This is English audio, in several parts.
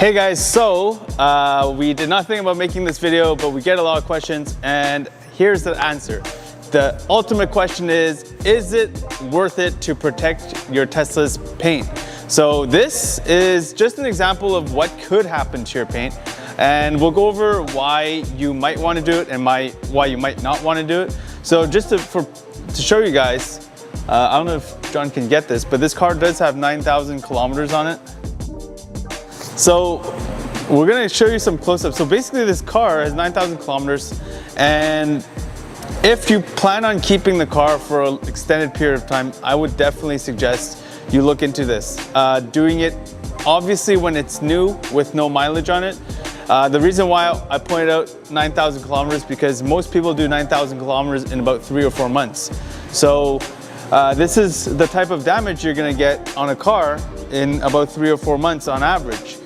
Hey guys, so we did not think about making this video, but we get a lot of questions, and here's the answer. The ultimate question is it worth it to protect your Tesla's paint? So this is just an example of what could happen to your paint, and we'll go over why you might want to do it and why you might not want to do it. So just to show you guys, I don't know if John can get this, but this car does have 9,000 kilometers on it. So we're gonna show you some close-ups. So basically this car has 9,000 kilometers, and if you plan on keeping the car for an extended period of time, I would definitely suggest you look into this. Doing it obviously when it's new with no mileage on it. The reason why I pointed out 9,000 kilometers because most people do 9,000 kilometers in about 3 or 4 months. So this is the type of damage you're gonna get on a car in about 3 or 4 months on average.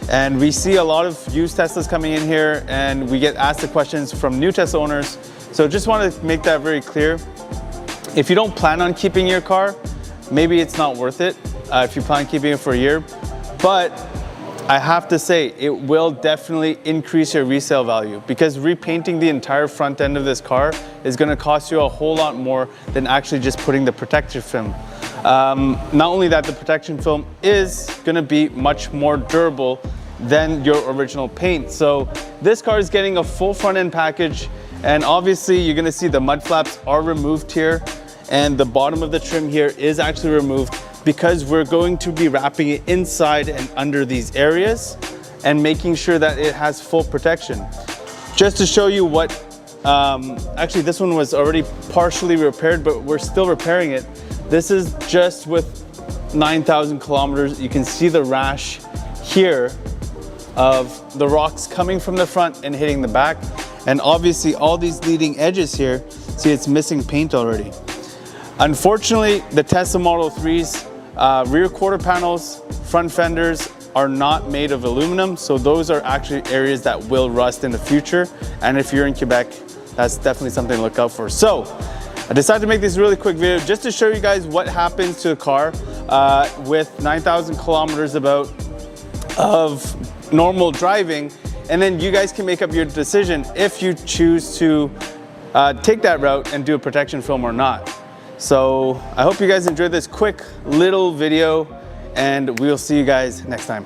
And we see a lot of used Teslas coming in here, and we get asked the questions from new Tesla owners. So just want to make that very clear. If you don't plan on keeping your car, maybe it's not worth it if you plan on keeping it for a year. But I have to say, it will definitely increase your resale value, because repainting the entire front end of this car is going to cost you a whole lot more than actually just putting the protective film. Not only that, the protection film is going to be much more durable than your original paint. So this car is getting a full front end package, and obviously you're going to see the mud flaps are removed here, and the bottom of the trim here is actually removed because we're going to be wrapping it inside and under these areas and making sure that it has full protection. Just to show you what, actually this one was already partially repaired, but we're still repairing it. This is just with 9,000 kilometers. You can see the rash here of the rocks coming from the front and hitting the back. And obviously all these leading edges here, see it's missing paint already. Unfortunately, the Tesla Model 3's rear quarter panels, front fenders are not made of aluminum. So those are actually areas that will rust in the future. And if you're in Quebec, that's definitely something to look out for. So I decided to make this really quick video just to show you guys what happens to a car with 9,000 kilometers about of normal driving, and then you guys can make up your decision if you choose to take that route and do a protection film or not. So I hope you guys enjoyed this quick little video, and we'll see you guys next time.